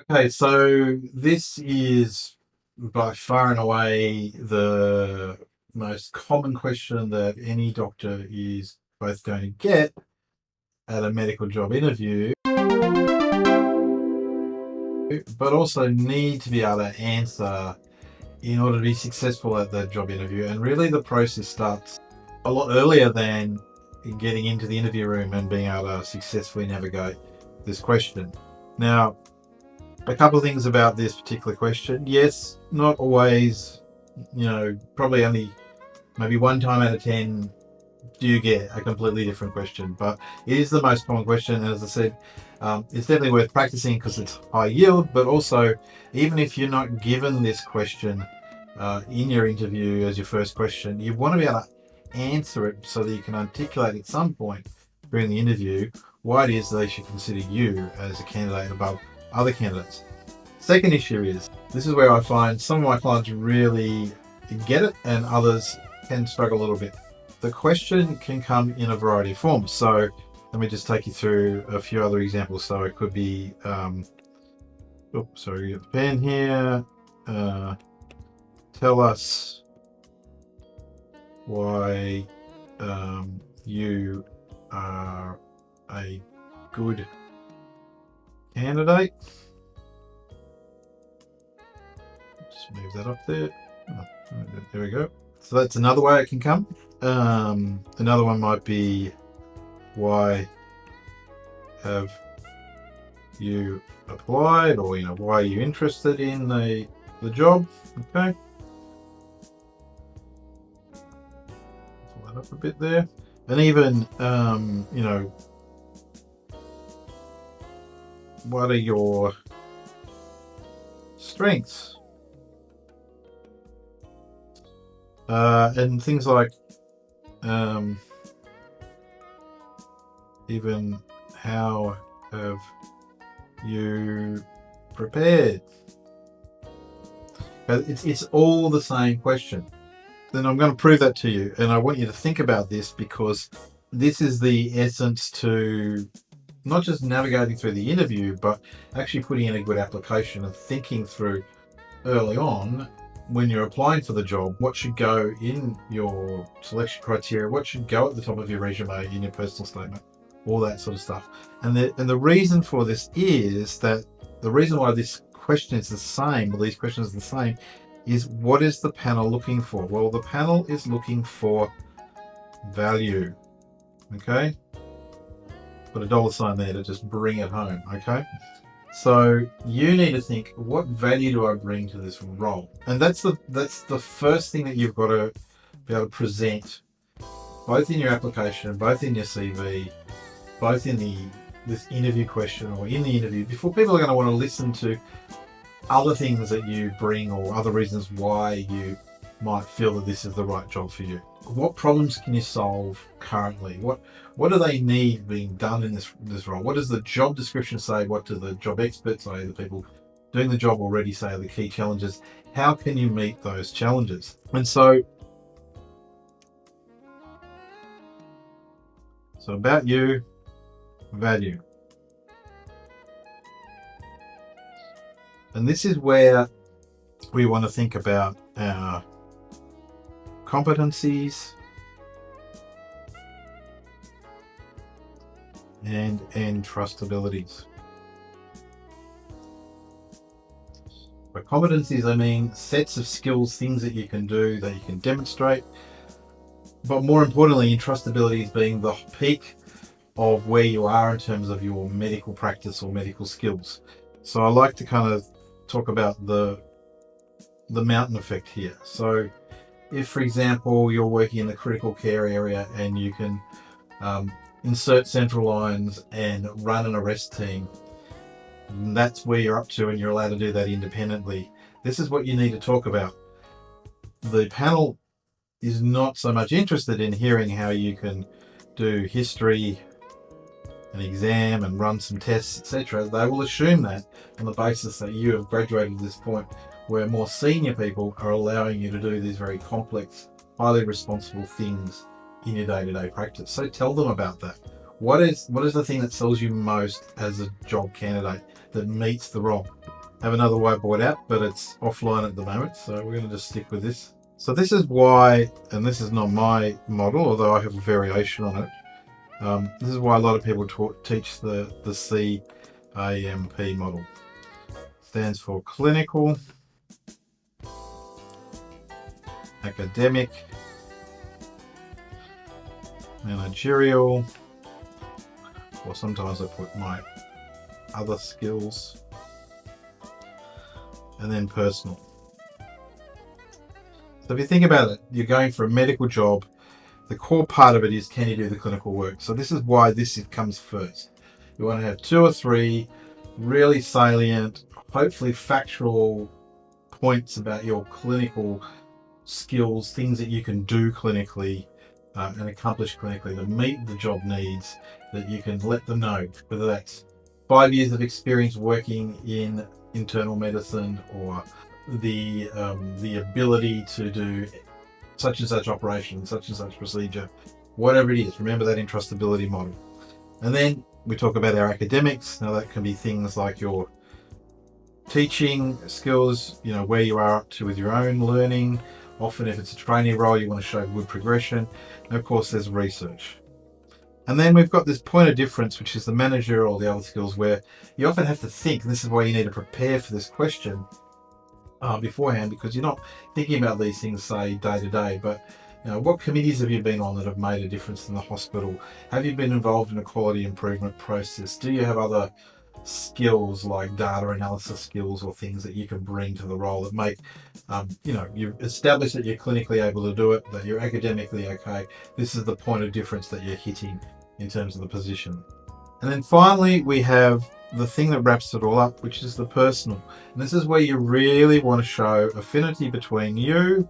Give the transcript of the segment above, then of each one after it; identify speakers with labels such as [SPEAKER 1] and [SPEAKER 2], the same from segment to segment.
[SPEAKER 1] Okay, so this is by far and away the most common question that any doctor is both going to get at a medical job interview, but also need to be able to answer in order to be successful at that job interview. And really, the process starts a lot earlier than getting into the interview room and being able to successfully navigate this question. Now, a couple of things about this particular question. Yes, not always, probably only maybe one time out of 10 do you get a completely different question, but it is the most common question. And as I said, it's definitely worth practicing because it's high yield, but also, even if you're not given this question in your interview as your first question, you want to be able to answer it so that you can articulate at some point during the interview why it is they should consider you as a candidate above other candidates. Second issue is, this is where I find some of my clients really get it and others can struggle a little bit. The question can come in a variety of forms. So let me just take you through a few other examples. So it could be, sorry, get the pen here. Tell us why you are a good candidate. Just move that up there. Oh, there we go. So that's another way it can come. Another one might be, why have you applied, or why are you interested in the job? Okay, pull that up a bit there. And even what are your strengths? And things like even how have you prepared? It's all the same question. Then I'm going to prove that to you, and I want you to think about this, because this is the essence to not just navigating through the interview, but actually putting in a good application and thinking through early on, when you're applying for the job, what should go in your selection criteria, what should go at the top of your resume, in your personal statement, all that sort of stuff. And the reason for this is that the reason why this question is the same, or these questions are the same, is, what is the panel looking for? Well, the panel is looking for value. Okay? Put a dollar sign there to just bring it home. Okay? So you need to think, what value do I bring to this role? And that's the first thing that you've got to be able to present, both in your application, both in your CV, both in this interview question, or in the interview, before people are going to want to listen to other things that you bring, or other reasons why you might feel that this is the right job for you. What problems can you solve currently? What do they need being done in this role? What does the job description say? What do the job experts say? The people doing the job already say are the key challenges. How can you meet those challenges? And so about you, value. And this is where we want to think about our competencies and trustabilities. By competencies, I mean sets of skills, things that you can do, that you can demonstrate. But more importantly, trustability being the peak of where you are in terms of your medical practice or medical skills. So I like to kind of talk about the mountain effect here. So if, for example, you're working in the critical care area and you can insert central lines and run an arrest team, that's where you're up to, and you're allowed to do that independently. This is what you need to talk about. The panel is not so much interested in hearing how you can do history, an exam, and run some tests, etc. They will assume that on the basis that you have graduated to this point, where more senior people are allowing you to do these very complex, highly responsible things in your day-to-day practice. So tell them about that. What is the thing that sells you most as a job candidate that meets the role? I have another whiteboard out, but it's offline at the moment, so we're going to just stick with this. So this is why, and this is not my model, although I have a variation on it. This is why a lot of people teach the CIEMP model. Stands for clinical, academic, managerial, or sometimes I put my other skills, and then personal. So if you think about it, you're going for a medical job. The core part of it is, can you do the clinical work? So this is why this comes first. You want to have 2 or 3 really salient, hopefully factual points about your clinical skills, things that you can do clinically and accomplish clinically that meet the job needs, that you can let them know, whether that's 5 years of experience working in internal medicine, or the ability to do such and such operation, such and such procedure, whatever it is. Remember that entrustability model. And then we talk about our academics. Now that can be things like your teaching skills, where you are up to with your own learning. Often if it's a trainee role, you want to show good progression. And of course there's research. And then we've got this point of difference, which is the managerial or the other skills, where you often have to think, and this is why you need to prepare for this question beforehand, because you're not thinking about these things, say, day to day, but what committees have you been on that have made a difference in the hospital? Have you been involved in a quality improvement process? Do you have other skills like data analysis skills or things that you can bring to the role that make, you've established that you're clinically able to do it, that you're academically okay. This is the point of difference that you're hitting in terms of the position. And then finally, we have the thing that wraps it all up, which is the personal. And this is where you really want to show affinity between you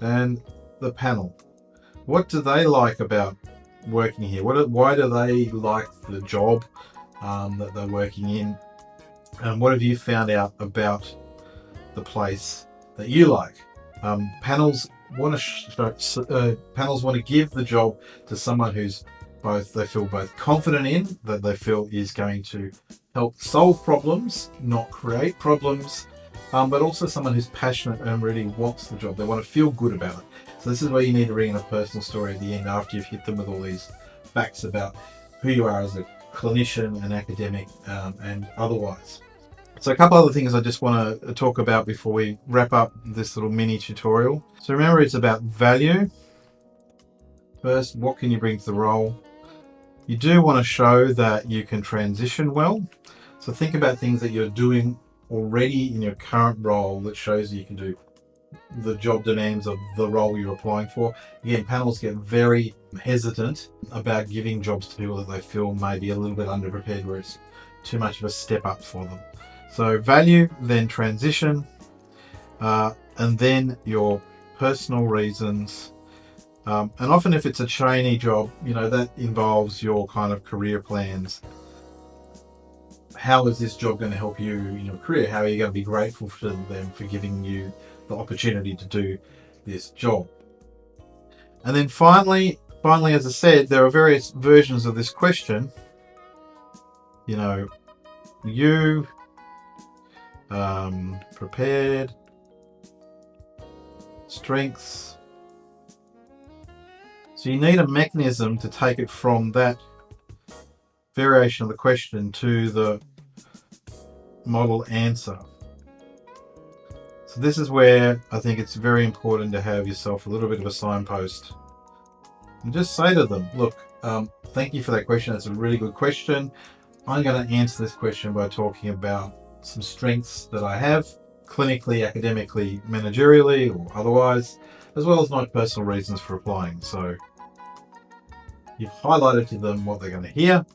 [SPEAKER 1] and the panel. What do they like about working here? Why do they like the job that they're working in? And what have you found out about the place that you like? Panels want to give the job to someone who's they feel both confident in, that they feel is going to help solve problems, not create problems, but also someone who's passionate and really wants the job. They want to feel good about it. So this is where you need to bring in a personal story at the end, after you've hit them with all these facts about who you are as a clinician and academic and otherwise. So a couple other things I just want to talk about before we wrap up this little mini tutorial. So remember, it's about value. First, what can you bring to the role? You do want to show that you can transition well. So think about things that you're doing already in your current role that shows you can do the job demands of the role you're applying for. Again, panels get very hesitant about giving jobs to people that they feel may be a little bit underprepared, where it's too much of a step up for them. So value, then transition, and then your personal reasons. And often if it's a trainee job, that involves your kind of career plans. How is this job going to help you in your career? How are you going to be grateful to them for giving you the opportunity to do this job? And then finally, as I said, there are various versions of this question. You prepared, strengths. So you need a mechanism to take it from that variation of the question to the model answer. So this is where I think it's very important to have yourself a little bit of a signpost and just say to them, look, thank you for that question. That's a really good question. I'm going to answer this question by talking about some strengths that I have, clinically, academically, managerially, or otherwise, as well as my personal reasons for applying. So you've highlighted to them what they're going to hear.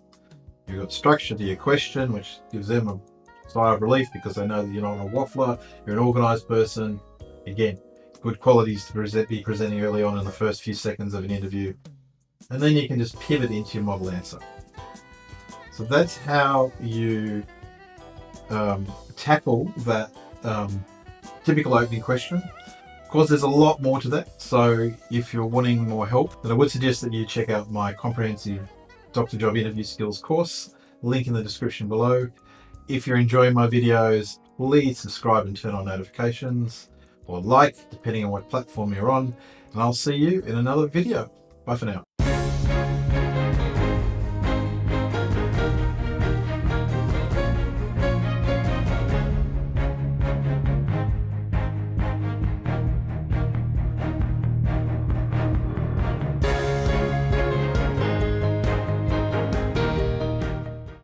[SPEAKER 1] You've got structure to your question, which gives them a sigh of relief because they know that you're not a waffler, you're an organised person. Again, good qualities to be presenting early on in the first few seconds of an interview. And then you can just pivot into your model answer. So that's how you tackle that typical opening question. Of course, there's a lot more to that. So if you're wanting more help, then I would suggest that you check out my comprehensive Doctor Job Interview Skills course, link in the description below. If you're enjoying my videos, please subscribe and turn on notifications, or like, depending on what platform you're on, and I'll see you in another video. Bye for now.